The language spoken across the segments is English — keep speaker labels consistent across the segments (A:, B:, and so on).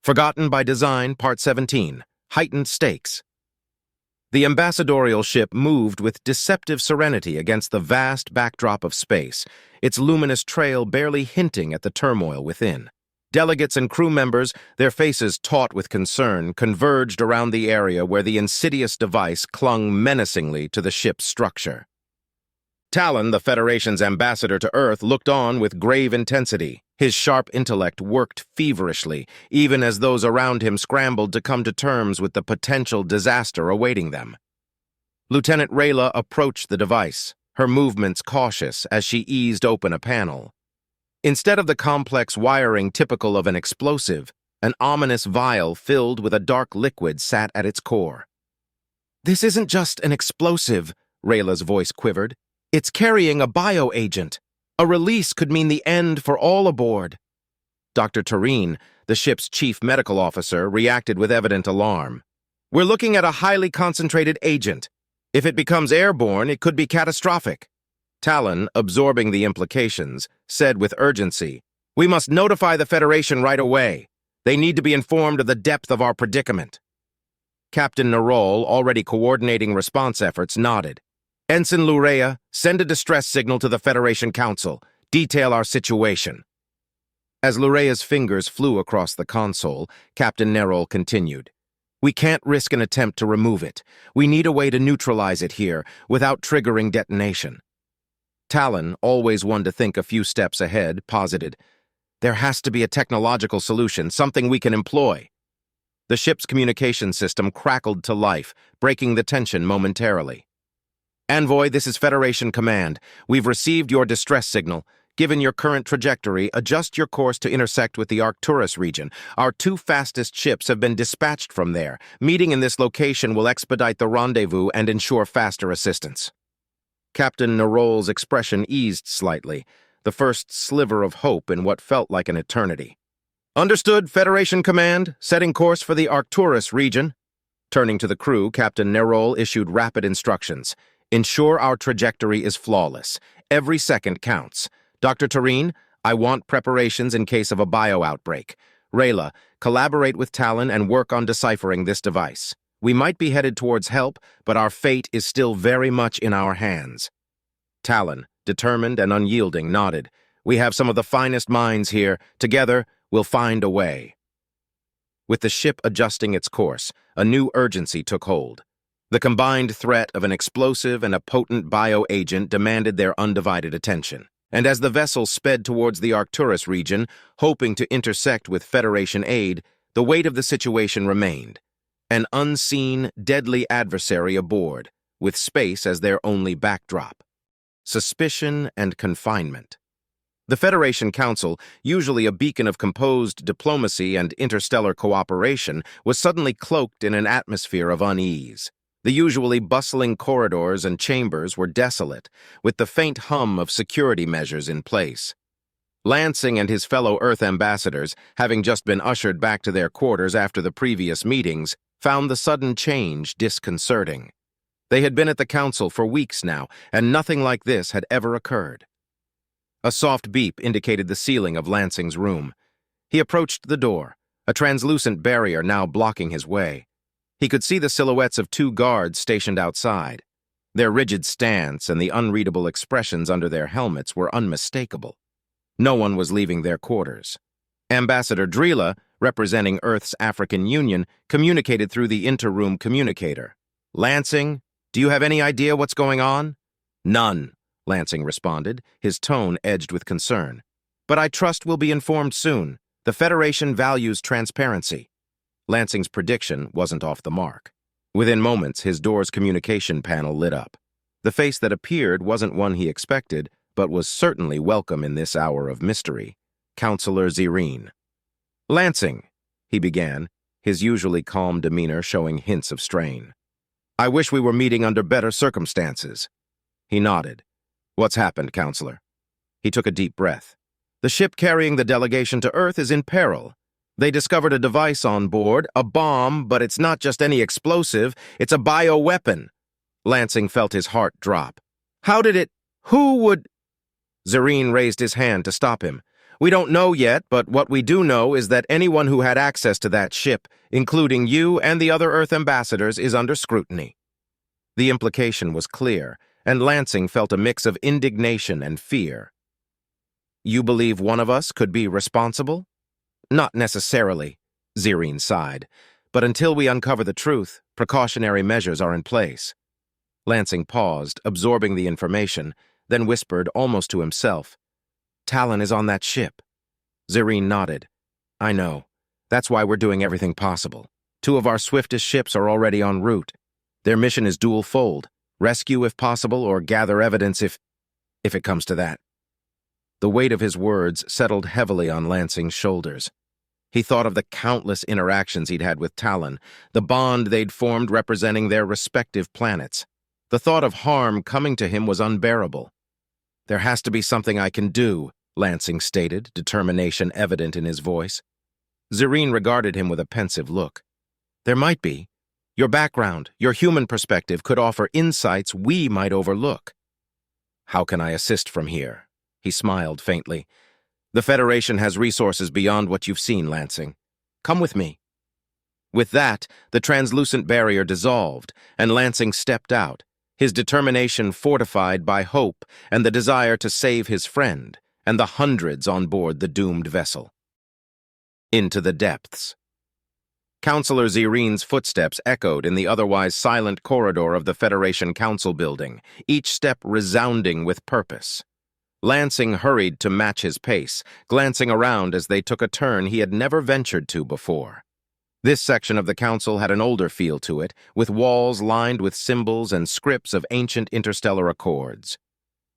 A: Forgotten by Design, Part 17, Heightened Stakes. The ambassadorial ship moved with deceptive serenity against the vast backdrop of space, its luminous trail barely hinting at the turmoil within. Delegates and crew members, their faces taut with concern, converged around the area where the insidious device clung menacingly to the ship's structure. Talon, the Federation's ambassador to Earth, looked on with grave intensity. His sharp intellect worked feverishly, even as those around him scrambled to come to terms with the potential disaster awaiting them. Lieutenant Rayla approached the device, her movements cautious as she eased open a panel. Instead of the complex wiring typical of an explosive, an ominous vial filled with a dark liquid sat at its core. "This isn't just an explosive," Rayla's voice quivered. "It's carrying a bioagent. A release could mean the end for all aboard." Dr. Tureen, the ship's chief medical officer, reacted with evident alarm. "We're looking at a highly concentrated agent. If it becomes airborne, it could be catastrophic." Talon, absorbing the implications, said with urgency, "We must notify the Federation right away. They need to be informed of the depth of our predicament." Captain Narol, already coordinating response efforts, nodded. "Ensign Lurea, send a distress signal to the Federation Council. Detail our situation." As Lurea's fingers flew across the console, Captain Narol continued. "We can't risk an attempt to remove it. We need a way to neutralize it here without triggering detonation." Talon, always one to think a few steps ahead, posited, "There has to be a technological solution, something we can employ." The ship's communication system crackled to life, breaking the tension momentarily. "Envoy, this is Federation Command. We've received your distress signal. Given your current trajectory, adjust your course to intersect with the Arcturus region. Our 2 fastest ships have been dispatched from there. Meeting in this location will expedite the rendezvous and ensure faster assistance." Captain Narol's expression eased slightly, the first sliver of hope in what felt like an eternity. "Understood, Federation Command. Setting course for the Arcturus region." Turning to the crew, Captain Narol issued rapid instructions. "Ensure our trajectory is flawless. Every second counts. Dr. Tureen, I want preparations in case of a bio-outbreak. Rayla, collaborate with Talon and work on deciphering this device. We might be headed towards help, but our fate is still very much in our hands." Talon, determined and unyielding, nodded. "We have some of the finest minds here. Together, we'll find a way." With the ship adjusting its course, a new urgency took hold. The combined threat of an explosive and a potent bioagent demanded their undivided attention. And as the vessel sped towards the Arcturus region, hoping to intersect with Federation aid, the weight of the situation remained. An unseen, deadly adversary aboard, with space as their only backdrop. Suspicion and confinement. The Federation Council, usually a beacon of composed diplomacy and interstellar cooperation, was suddenly cloaked in an atmosphere of unease. The usually bustling corridors and chambers were desolate, with the faint hum of security measures in place. Lansing and his fellow Earth ambassadors, having just been ushered back to their quarters after the previous meetings, found the sudden change disconcerting. They had been at the Council for weeks now, and nothing like this had ever occurred. A soft beep indicated the ceiling of Lansing's room. He approached the door, a translucent barrier now blocking his way. He could see the silhouettes of 2 guards stationed outside. Their rigid stance and the unreadable expressions under their helmets were unmistakable. No one was leaving their quarters. Ambassador Drila, representing Earth's African Union, communicated through the interroom communicator. "Lansing, do you have any idea what's going on?" "None," Lansing responded, his tone edged with concern. "But I trust we'll be informed soon. The Federation values transparency." Lansing's prediction wasn't off the mark. Within moments, his door's communication panel lit up. The face that appeared wasn't one he expected, but was certainly welcome in this hour of mystery. Counselor Zerine. "Lansing," he began, his usually calm demeanor showing hints of strain. "I wish we were meeting under better circumstances." He nodded. "What's happened, Counselor?" He took a deep breath. "The ship carrying the delegation to Earth is in peril. They discovered a device on board, a bomb, but it's not just any explosive, it's a bioweapon." Lansing felt his heart drop. "How did it? Who would—" Zerine raised his hand to stop him. We don't know yet, but what we do know is that anyone who had access to that ship, including you and the other Earth ambassadors, is under scrutiny." The implication was clear, and Lansing felt a mix of indignation and fear. "You believe one of us could be responsible?" "Not necessarily," Zerine sighed. "But until we uncover the truth, precautionary measures are in place." Lansing paused, absorbing the information, then whispered almost to himself, "Talon is on that ship." Zerine nodded. "I know. That's why we're doing everything possible. 2 of our swiftest ships are already en route. Their mission is dual-fold: rescue if possible, or gather evidence if it comes to that." The weight of his words settled heavily on Lansing's shoulders. He thought of the countless interactions he'd had with Talon, the bond they'd formed representing their respective planets. The thought of harm coming to him was unbearable. "There has to be something I can do," Lansing stated, determination evident in his voice. Zerine regarded him with a pensive look. "There might be. Your background, your human perspective could offer insights we might overlook." "How can I assist from here?" He smiled faintly. "The Federation has resources beyond what you've seen, Lansing. Come with me." With that, the translucent barrier dissolved, and Lansing stepped out, his determination fortified by hope and the desire to save his friend and the hundreds on board the doomed vessel. Into the depths. Counselor Zerine's footsteps echoed in the otherwise silent corridor of the Federation Council building, each step resounding with purpose. Lansing hurried to match his pace, glancing around as they took a turn he had never ventured to before. This section of the council had an older feel to it, with walls lined with symbols and scripts of ancient interstellar accords.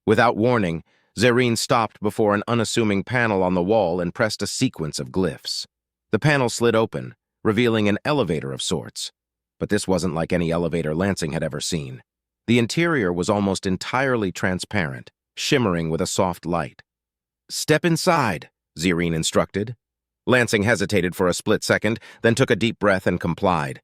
A: Without warning, Zerine stopped before an unassuming panel on the wall and pressed a sequence of glyphs. The panel slid open, revealing an elevator of sorts. But this wasn't like any elevator Lansing had ever seen. The interior was almost entirely transparent, shimmering with a soft light. "Step inside," Zerine instructed. Lansing hesitated for a split second, then took a deep breath and complied.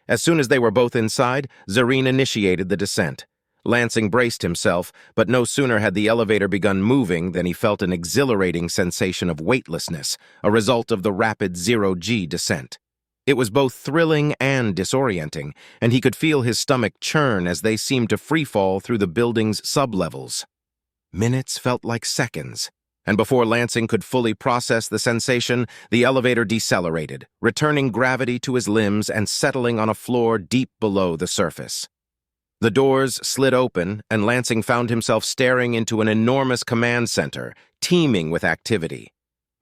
A: As soon as they were both inside, Zerine initiated the descent. Lansing braced himself, but no sooner had the elevator begun moving than he felt an exhilarating sensation of weightlessness, a result of the rapid zero-G descent. It was both thrilling and disorienting, and he could feel his stomach churn as they seemed to freefall through the building's sublevels. Minutes felt like seconds, and before Lansing could fully process the sensation, the elevator decelerated, returning gravity to his limbs and settling on a floor deep below the surface. The doors slid open, and Lansing found himself staring into an enormous command center, teeming with activity.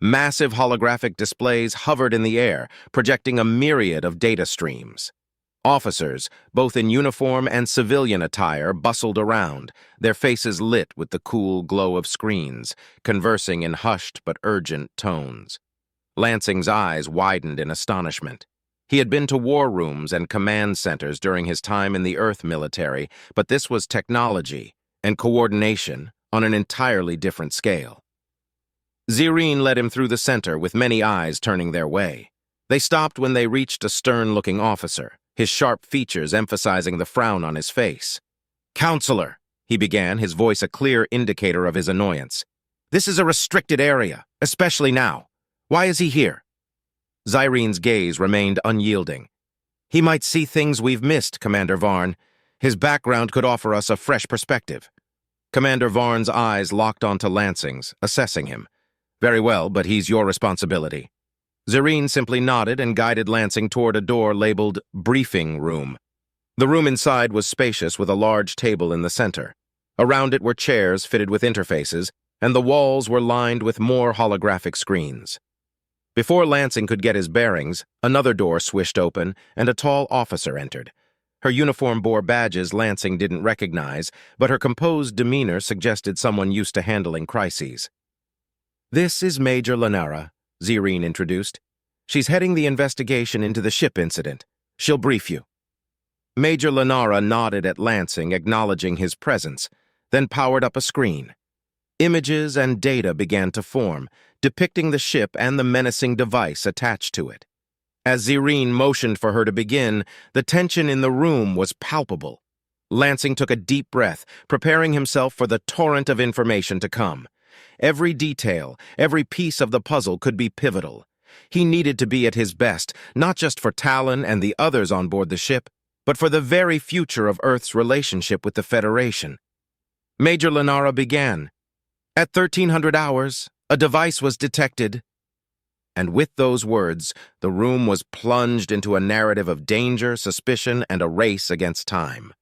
A: Massive holographic displays hovered in the air, projecting a myriad of data streams. Officers, both in uniform and civilian attire, bustled around, their faces lit with the cool glow of screens, conversing in hushed but urgent tones. Lansing's eyes widened in astonishment. He had been to war rooms and command centers during his time in the Earth military, but this was technology and coordination on an entirely different scale. Zerine led him through the center, with many eyes turning their way. They stopped when they reached a stern-looking officer, his sharp features emphasizing the frown on his face. "Counselor," he began, his voice a clear indicator of his annoyance. "This is a restricted area, especially now. Why is he here?" Zerine's gaze remained unyielding. "He might see things we've missed, Commander Varn. His background could offer us a fresh perspective." Commander Varn's eyes locked onto Lansing's, assessing him. "Very well, but he's your responsibility." Zerine simply nodded and guided Lansing toward a door labeled Briefing Room. The room inside was spacious, with a large table in the center. Around it were chairs fitted with interfaces, and the walls were lined with more holographic screens. Before Lansing could get his bearings, another door swished open, and a tall officer entered. Her uniform bore badges Lansing didn't recognize, but her composed demeanor suggested someone used to handling crises. "This is Major Lanara," Zerine introduced. "She's heading the investigation into the ship incident. She'll brief you." Major Lanara nodded at Lansing, acknowledging his presence, then powered up a screen. Images and data began to form, depicting the ship and the menacing device attached to it. As Zerine motioned for her to begin, the tension in the room was palpable. Lansing took a deep breath, preparing himself for the torrent of information to come. Every detail, every piece of the puzzle could be pivotal. He needed to be at his best, not just for Talon and the others on board the ship, but for the very future of Earth's relationship with the Federation. Major Lenara began. At 1300 hours, a device was detected. And with those words, the room was plunged into a narrative of danger, suspicion, and a race against time.